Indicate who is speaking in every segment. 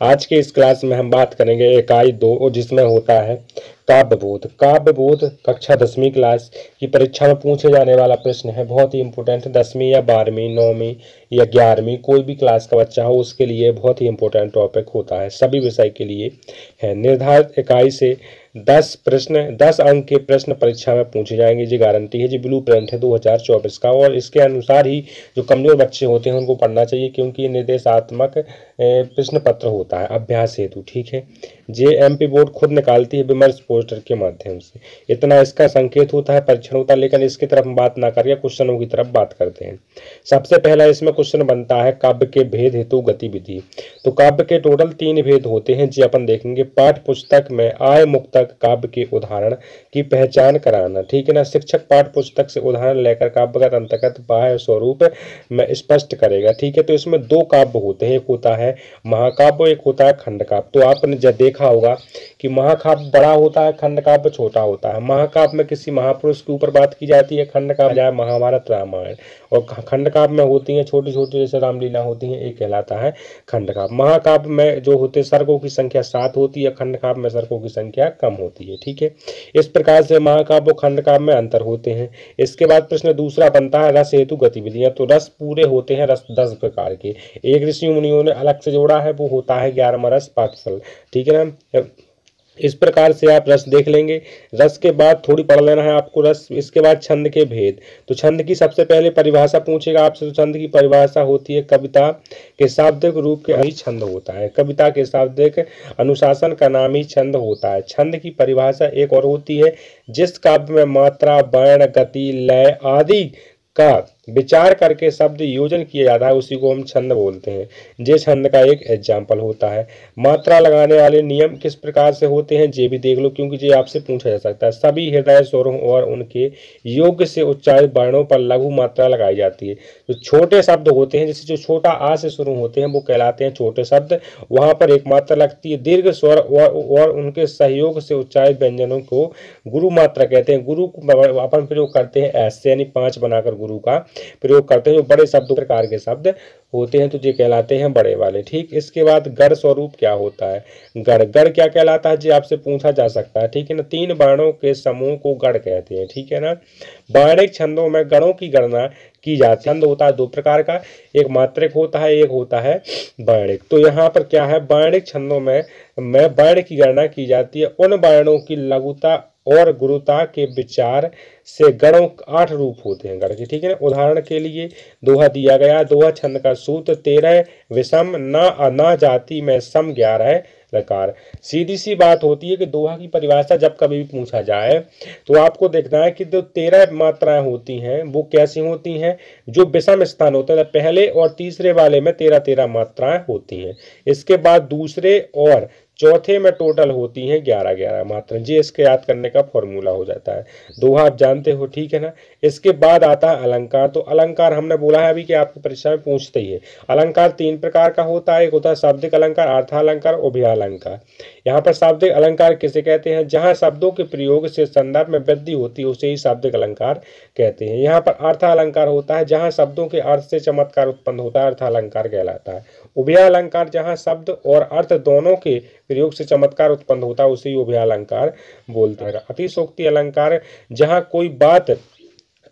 Speaker 1: आज के इस क्लास में हम बात करेंगे इकाई 2 जिसमें होता है काव्यबोध। काव्यबोध कक्षा 10वीं क्लास की परीक्षा में पूछे जाने वाला प्रश्न है, बहुत ही इंपॉर्टेंट। 10वीं या 12वीं 9वीं या 11वीं कोई भी क्लास का बच्चा हो उसके लिए बहुत ही इंपॉर्टेंट टॉपिक होता है, सभी विषय के लिए है। निर्धारित इकाई से 10 अंक के प्रश्न परीक्षा में पूछे जाएंगे, जी गारंटी है। जी ब्लू प्रिंट है 2024 का, और इसके अनुसार ही जो कमजोर बच्चे होते हैं उनको पढ़ना चाहिए, क्योंकि ये निर्देशात्मक प्रश्न पत्र होता है अभ्यास हेतु, ठीक है। JMP बोर्ड खुद निकालती है विमर्श पोस्टर के माध्यम से। इतना इसका संकेत होता है, परीक्षण होता है, लेकिन इसकी तरफ हम बात ना करके क्वेश्चनों की तरफ बात करते हैं। सबसे पहला इसमें क्वेश्चन बनता है काव्य के भेद हेतु गतिविधि। तो काव्य के टोटल 3 भेद होते हैं, जी अपन देखेंगे। पाठ्य पुस्तक में आय मुक्तक काव्य के उदाहरण की पहचान कराना, ठीक है ना। शिक्षक पाठ्य पुस्तक से उदाहरण लेकर काव्यगत अंतर्गत बाह्य स्वरूप में स्पष्ट करेगा, ठीक है। तो इसमें 2 काव्य होते हैं, एक होता है महाकाव्य, एक होता है खंड काव्य। तो आपने जब देखा होगा कि महाकाव्य बड़ा होता है, खंड काव्य छोटा होता है। महाकाव्य में किसी महापुरुष के ऊपर बात की जाती है, खंड काव्य महाभारत रामायण, और खंड काव्य में होती है छोटी छोटी जैसे रामलीला होती है, एक कहलाता है खंड काव्य। महाकाव्य में जो होते सर्गों की संख्या 7 होती है, खंड काव्य में सर्गों की संख्या कम होती है, ठीक है। इस प्रकार से महाकाव्य और खंड काव्य में अंतर होते हैं। इसके बाद प्रश्न दूसरा बनता है रस हेतु गतिविधियां। तो रस पूरे होते हैं, रस 10 प्रकार के, एक ऋषि मुनियों ने अलग से जोड़ा है, वो होता है 11वां रस पाठफल, ठीक है ना। इस प्रकार से आप रस देख लेंगे। रस के बाद थोड़ी पढ़ लेना है आपको रस। इसके बाद छंद के भेद। तो छंद की सबसे पहले परिभाषा पूछेगा आपसे। तो छंद की परिभाषा होती है कविता के शाब्दिक रूप के ही छंद होता है। कविता के शाब्दिक अनुशासन का नाम ही छंद होता है। छंद की परिभाषा एक और होती है, जिस काव्य में मात्रा, वर्ण, गति, लय आदि का विचार करके शब्द योजन किया जाता है उसी को हम छंद बोलते हैं। जे छंद का एक एग्जाम्पल होता है। मात्रा लगाने वाले नियम किस प्रकार से होते हैं ये भी देख लो, क्योंकि ये आपसे पूछा जा सकता है। सभी हृदय स्वरों और उनके योग्य से उच्चारित वर्णों पर लघु मात्रा लगाई जाती है। जो छोटे शब्द होते हैं, जैसे जो छोटा आ से शुरू होते हैं वो कहलाते हैं छोटे शब्द, वहां पर एक मात्रा लगती है। दीर्घ स्वर और उनके सहयोग से उच्चारित व्यंजनों को गुरु मात्रा कहते हैं। गुरु अपन प्रयोग करते हैं ऐसे, यानी 5 बनाकर गुरु का प्रयोग करते हैं। जो बड़े शब्द प्रकार के शब्द होते हैं तो ये कहलाते हैं बड़े वाले, ठीक। इसके बाद गढ़ स्वरूप क्या होता है। गढ़ गढ़ क्या कहलाता है, जी आपसे पूछा जा सकता है, ठीक है ना। 3 वर्णों के समूह को गढ़ कहते हैं, ठीक है ना। वर्णिक छंदों में गढ़ों की गणना की जाती है। छंद होता है 2 प्रकार का, एक मात्रिक होता है, एक होता है वर्णिक। तो यहाँ पर क्या है, वर्णिक छंदों में वर्ण की गणना की जाती है। उन वर्णों की लघुता और गुरुता के विचार से गणों 8 रूप होते हैं गण के, ठीक है ना। उदाहरण के लिए दोहा दिया गया। दोहा छंद का सूत्र 13 विषम ना जाति में सम 11 लकार। सीधी सी बात होती है कि दोहा की परिभाषा जब कभी भी पूछा जाए तो आपको देखना है कि जो 13 मात्राएं होती हैं वो कैसी होती हैं। जो विषम स्थान होता है पहले और तीसरे वाले में 13 मात्राएं होती हैं। इसके बाद दूसरे और चौथे में टोटल होती हैं 11 मात्रा। जी इसके याद करने का फॉर्मूला हो जाता है। दोहा आप जानते हो, ठीक है ना। इसके बाद आता है अलंकार। तो अलंकार हमने बोला है अभी कि आपकी परीक्षा में पूछते ही है। अलंकार 3 प्रकार का होता है, एक होता है शाब्दिक अलंकार, अर्थालंकार, उभयालंकार। यहाँ पर शाब्दिक अलंकार किसे कहते हैं, जहाँ शब्दों के प्रयोग से संदर्भ में वृद्धि होती है उसे ही शाब्दिक अलंकार कहते हैं। यहाँ पर अर्थालंकार होता है, जहाँ शब्दों के अर्थ से चमत्कार उत्पन्न होता है, अर्थालंकार कहलाता है। उभयालंकार जहाँ शब्द और अर्थ दोनों के प्रयोग से चमत्कार उत्पन्न होता है उसे उभयालंकार बोलते हैं। अतिशोक्ति अलंकार जहां कोई बात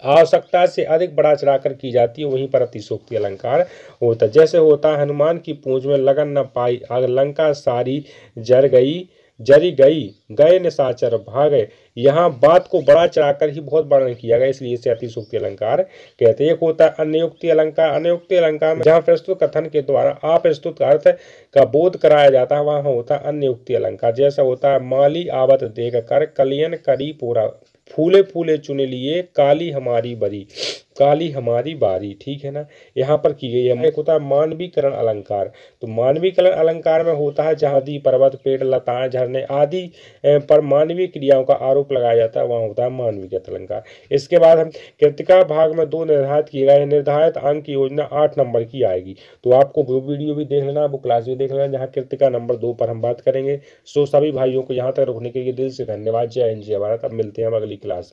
Speaker 1: आवश्यकता से अधिक बढ़ा चढ़ाकर की जाती है वहीं पर अतिशोक्ति अलंकार होता है। जैसे होता है हनुमान की पूंछ में लगन न पाई आग, लंका सारी जरी गई, गए निशाचर भागे। यहाँ बात को बढ़ा चढ़ाकर ही बहुत वर्णन किया गया, इसलिए इसे अतिशोक्ति अलंकार कहते हैं। एक होता है अन्योक्ति अलंकार। अन्योक्ति अलंकार में जहाँ प्रस्तुत कथन के द्वारा अप्रस्तुत अर्थ का बोध कराया जाता है वहाँ होता है अन्योक्ति अलंकार। जैसा होता है माली आवत देख कर कलियन करी पूरा, फूले फूले चुन लिए काली हमारी बरी, काली हमारी बारी, ठीक है ना। यहाँ पर की गई है। एक होता है मानवीकरण अलंकार। तो मानवीकरण अलंकार में होता है जहाँ दी पर्वत पेड़ लताएं झरने आदि पर मानवीय क्रियाओं का आरोप लगाया जाता है वहाँ होता है मानवीकरण अलंकार। इसके बाद हम कृतिका भाग में 2 निर्धारित किए गए। निर्धारित अंक की योजना 8 नंबर की आएगी। तो आपको वो वीडियो भी देख लेना, वो क्लास भी देख लेना जहाँ कृतिका नंबर 2 पर हम बात करेंगे। सो सभी भाइयों को यहाँ तक रुकने के लिए दिल से धन्यवाद। जय हिंद जय भारत। अब मिलते हैं हम अगली क्लास में।